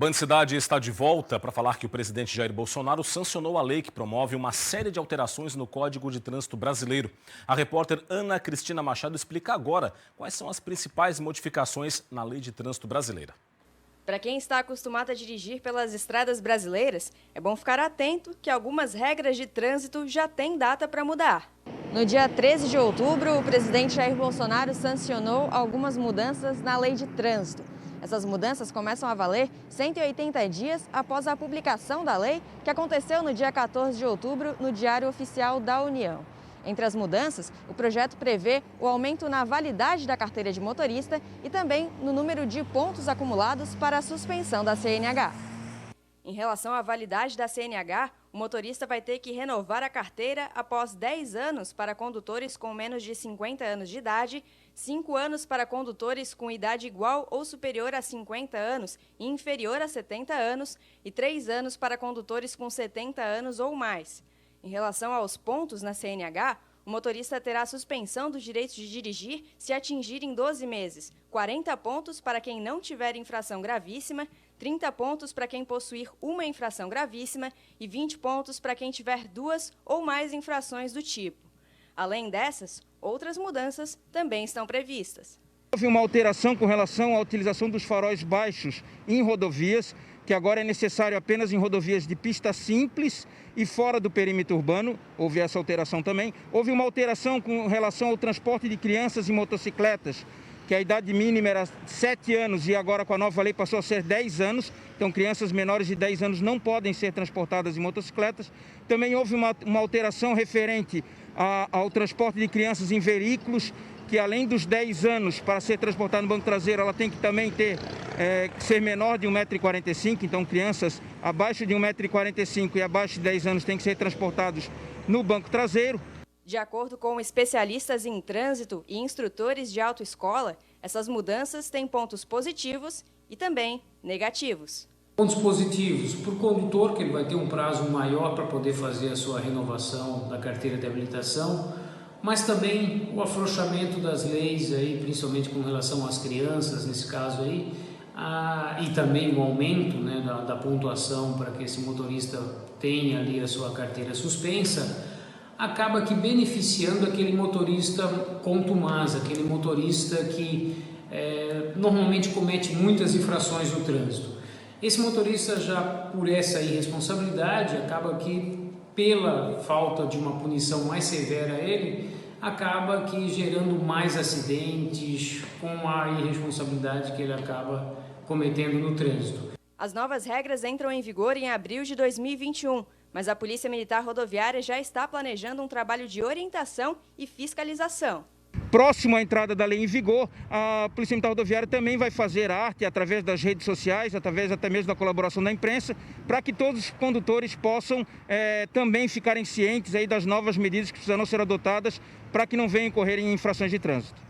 Band Cidade está de volta para falar que o presidente Jair Bolsonaro sancionou a lei que promove uma série de alterações no Código de Trânsito Brasileiro. A repórter Ana Cristina Machado explica agora quais são as principais modificações na Lei de Trânsito Brasileira. Para quem está acostumado a dirigir pelas estradas brasileiras, é bom ficar atento que algumas regras de trânsito já têm data para mudar. No dia 13 de outubro, o presidente Jair Bolsonaro sancionou algumas mudanças na Lei de Trânsito. Essas mudanças começam a valer 180 dias após a publicação da lei, que aconteceu no dia 14 de outubro no Diário Oficial da União. Entre as mudanças, o projeto prevê o aumento na validade da carteira de motorista e também no número de pontos acumulados para a suspensão da CNH. Em relação à validade da CNH, o motorista vai ter que renovar a carteira após 10 anos para condutores com menos de 50 anos de idade, 5 anos para condutores com idade igual ou superior a 50 anos e inferior a 70 anos e 3 anos para condutores com 70 anos ou mais. Em relação aos pontos na CNH, o motorista terá suspensão dos direitos de dirigir se atingir em 12 meses, 40 pontos para quem não tiver infração gravíssima, 30 pontos para quem possuir uma infração gravíssima e 20 pontos para quem tiver 2 ou mais infrações do tipo. Além dessas, outras mudanças também estão previstas. Houve uma alteração com relação à utilização dos faróis baixos em rodovias, que agora é necessário apenas em rodovias de pista simples e fora do perímetro urbano. Houve essa alteração também. Houve uma alteração com relação ao transporte de crianças e motocicletas, que a idade mínima era 7 anos e agora com a nova lei passou a ser 10 anos. Então crianças menores de 10 anos não podem ser transportadas em motocicletas. Também houve uma alteração referente ao transporte de crianças em veículos, que além dos 10 anos para ser transportada no banco traseiro, ela tem que também ser menor de 1,45 m. Então crianças abaixo de 1,45 m e abaixo de 10 anos têm que ser transportados no banco traseiro. De acordo com especialistas em trânsito e instrutores de autoescola, essas mudanças têm pontos positivos e também negativos. Pontos positivos para o condutor, que ele vai ter um prazo maior para poder fazer a sua renovação da carteira de habilitação, mas também o afrouxamento das leis, aí, principalmente com relação às crianças, nesse caso aí, e também o aumento, né, da pontuação para que esse motorista tenha ali a sua carteira suspensa, acaba que beneficiando aquele motorista contumaz, aquele motorista que normalmente comete muitas infrações no trânsito. Esse motorista já por essa irresponsabilidade acaba que pela falta de uma punição mais severa a ele, acaba que gerando mais acidentes com a irresponsabilidade que ele acaba cometendo no trânsito. As novas regras entram em vigor em abril de 2021. Mas a Polícia Militar Rodoviária já está planejando um trabalho de orientação e fiscalização. Próximo à entrada da lei em vigor, a Polícia Militar Rodoviária também vai fazer arte através das redes sociais, através até mesmo da colaboração da imprensa, para que todos os condutores possam também ficarem cientes aí das novas medidas que precisarão ser adotadas para que não venham incorrer em infrações de trânsito.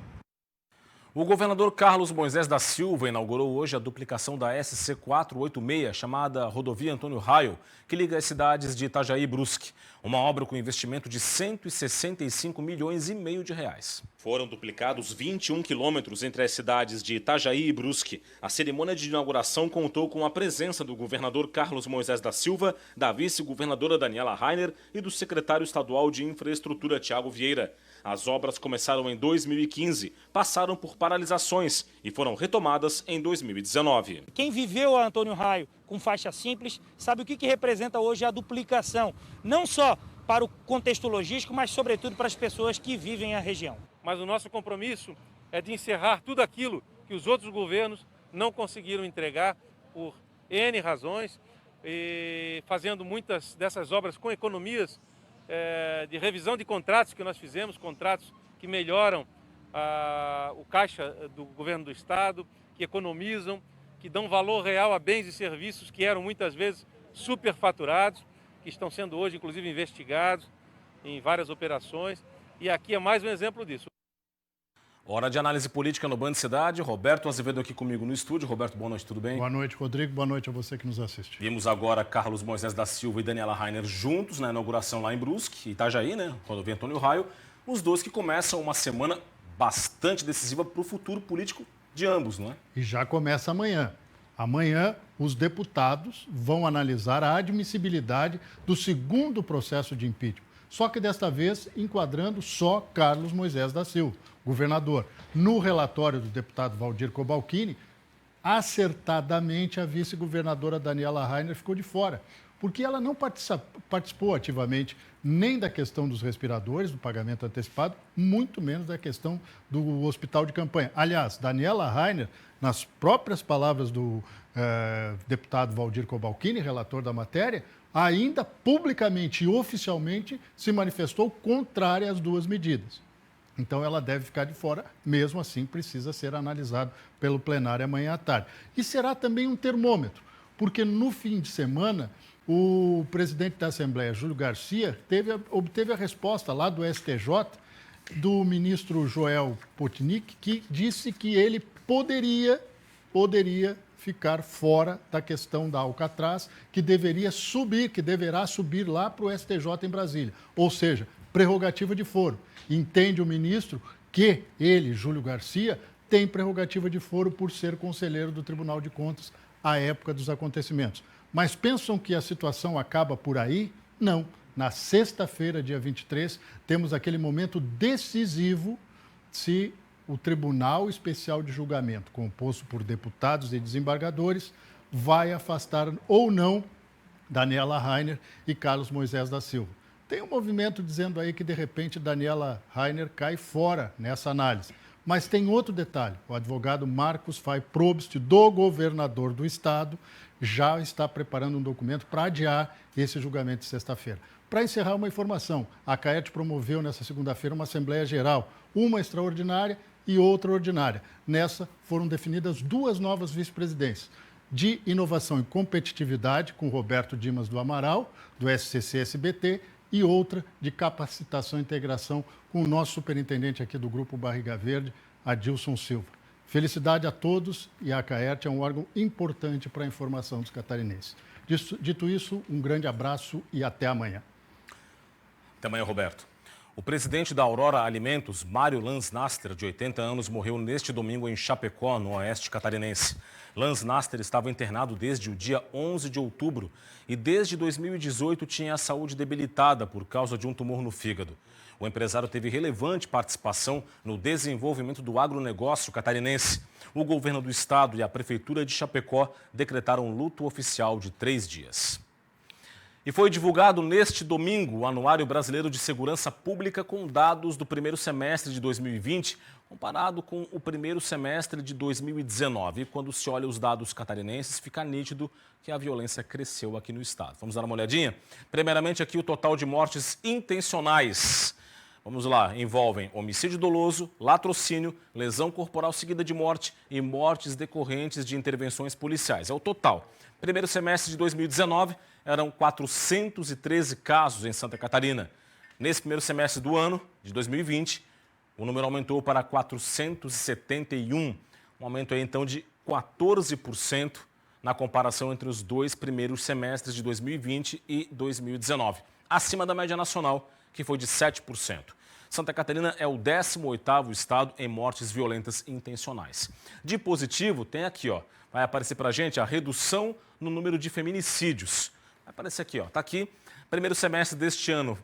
O governador Carlos Moisés da Silva inaugurou hoje a duplicação da SC 486, chamada Rodovia Antônio Raio, que liga as cidades de Itajaí e Brusque. Uma obra com investimento de 165 milhões e meio de reais. Foram duplicados 21 quilômetros entre as cidades de Itajaí e Brusque. A cerimônia de inauguração contou com a presença do governador Carlos Moisés da Silva, da vice-governadora Daniela Rainer e do secretário estadual de Infraestrutura, Tiago Vieira. As obras começaram em 2015, passaram por paralisações e foram retomadas em 2019. Quem viveu a Antônio Raio com faixa simples sabe o que representa hoje a duplicação, não só para o contexto logístico, mas sobretudo para as pessoas que vivem a região. Mas o nosso compromisso é de encerrar tudo aquilo que os outros governos não conseguiram entregar por N razões, e fazendo muitas dessas obras com economias de revisão de contratos que nós fizemos, contratos que melhoram o caixa do governo do estado, que economizam, que dão valor real a bens e serviços que eram muitas vezes superfaturados, que estão sendo hoje inclusive investigados em várias operações, e aqui é mais um exemplo disso. Hora de análise política no Band Cidade. Roberto Azevedo aqui comigo no estúdio. Roberto, boa noite, tudo bem? Boa noite, Rodrigo. Boa noite a você que nos assiste. Vimos agora Carlos Moisés da Silva e Daniela Rainer juntos na inauguração lá em Brusque, Itajaí, né? Rodovia Antônio Raio. Os dois que começam uma semana bastante decisiva para o futuro político de ambos, não é? E já começa amanhã. Amanhã, os deputados vão analisar a admissibilidade do segundo processo de impeachment. Só que desta vez enquadrando só Carlos Moisés da Silva, governador. No relatório do deputado Valdir Cobalcini, acertadamente a vice-governadora Daniela Rainer ficou de fora, porque ela não participou ativamente nem da questão dos respiradores, do pagamento antecipado, muito menos da questão do hospital de campanha. Aliás, Daniela Rainer, nas próprias palavras do deputado Valdir Cobalcini, relator da matéria, ainda publicamente e oficialmente se manifestou contrária às duas medidas. Então, ela deve ficar de fora, mesmo assim precisa ser analisado pelo plenário amanhã à tarde. E será também um termômetro, porque no fim de semana, o presidente da Assembleia, Júlio Garcia, obteve a resposta lá do STJ, do ministro Joel Potnick, que disse que ele poderia ficar fora da questão da Alcatraz, que deverá subir lá para o STJ em Brasília. Ou seja, prerrogativa de foro. Entende o ministro que ele, Júlio Garcia, tem prerrogativa de foro por ser conselheiro do Tribunal de Contas à época dos acontecimentos. Mas pensam que a situação acaba por aí? Não. Na sexta-feira, dia 23, temos aquele momento decisivo se o Tribunal Especial de Julgamento, composto por deputados e desembargadores, vai afastar ou não Daniela Rainer e Carlos Moisés da Silva. Tem um movimento dizendo aí que, de repente, Daniela Rainer cai fora nessa análise. Mas tem outro detalhe. O advogado Marcos Fay Probst, do governador do estado, já está preparando um documento para adiar esse julgamento de sexta-feira. Para encerrar uma informação, a CAERT promoveu nessa segunda-feira uma Assembleia Geral, uma extraordinária e outra ordinária. Nessa foram definidas duas novas vice-presidências, de Inovação e Competitividade, com Roberto Dimas do Amaral, do SCC-SBT, e outra de Capacitação e Integração, com o nosso superintendente aqui do Grupo Barriga Verde, Adilson Silva. Felicidade a todos, e a CAERT é um órgão importante para a informação dos catarinenses. Dito isso, um grande abraço e até amanhã. Até amanhã, Roberto. O presidente da Aurora Alimentos, Mário Lansnaster, de 80 anos, morreu neste domingo em Chapecó, no oeste catarinense. Lansnaster estava internado desde o dia 11 de outubro e desde 2018 tinha a saúde debilitada por causa de um tumor no fígado. O empresário teve relevante participação no desenvolvimento do agronegócio catarinense. O governo do estado e a prefeitura de Chapecó decretaram luto oficial de 3 dias. E foi divulgado neste domingo o Anuário Brasileiro de Segurança Pública com dados do primeiro semestre de 2020, comparado com o primeiro semestre de 2019. E quando se olha os dados catarinenses, fica nítido que a violência cresceu aqui no estado. Vamos dar uma olhadinha? Primeiramente aqui o total de mortes intencionais. Vamos lá, envolvem homicídio doloso, latrocínio, lesão corporal seguida de morte e mortes decorrentes de intervenções policiais. É o total. Primeiro semestre de 2019, eram 413 casos em Santa Catarina. Nesse primeiro semestre do ano, de 2020, o número aumentou para 471, um aumento aí, então de 14% na comparação entre os dois primeiros semestres de 2020 e 2019, acima da média nacional, que foi de 7%. Santa Catarina é o 18º estado em mortes violentas intencionais. De positivo, tem aqui, ó, vai aparecer para a gente a redução no número de feminicídios. Vai aparecer aqui, ó, tá aqui. Primeiro semestre deste ano,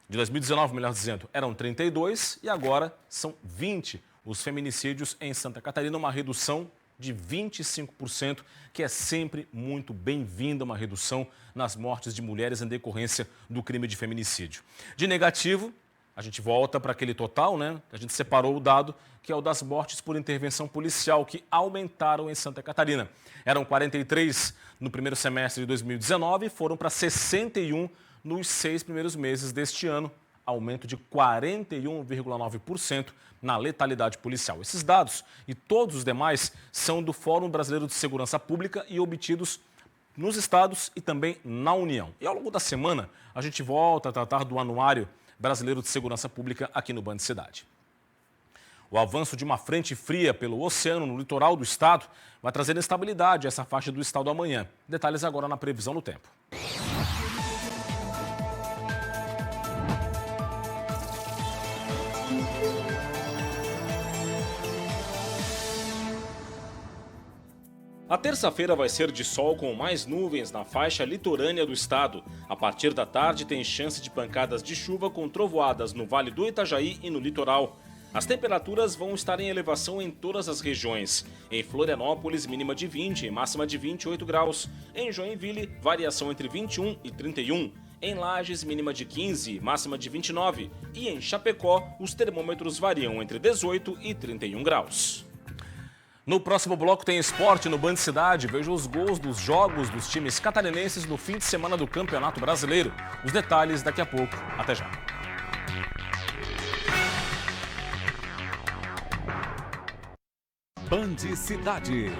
de 2019, melhor dizendo, eram 32 e agora são 20 os feminicídios em Santa Catarina, uma redução de 25%, que é sempre muito bem-vinda, uma redução nas mortes de mulheres em decorrência do crime de feminicídio. De negativo, a gente volta para aquele total, né? A gente separou o dado, que é o das mortes por intervenção policial, que aumentaram em Santa Catarina. Eram 43 no primeiro semestre de 2019 e foram para 61 nos 6 primeiros meses deste ano, aumento de 41,9% na letalidade policial. Esses dados e todos os demais são do Fórum Brasileiro de Segurança Pública e obtidos nos estados e também na União. E ao longo da semana, a gente volta a tratar do Anuário Brasileiro de Segurança Pública aqui no Band Cidade. O avanço de uma frente fria pelo oceano no litoral do estado vai trazer instabilidade a essa faixa do estado amanhã. Detalhes agora na previsão do tempo. A terça-feira vai ser de sol com mais nuvens na faixa litorânea do estado. A partir da tarde tem chance de pancadas de chuva com trovoadas no Vale do Itajaí e no litoral. As temperaturas vão estar em elevação em todas as regiões. Em Florianópolis, mínima de 20 e máxima de 28 graus. Em Joinville, variação entre 21 e 31. Em Lages, mínima de 15, máxima de 29. E em Chapecó, os termômetros variam entre 18 e 31 graus. No próximo bloco tem esporte no Band Cidade. Veja os gols dos jogos dos times catarinenses no fim de semana do Campeonato Brasileiro. Os detalhes daqui a pouco. Até já. Band Cidade.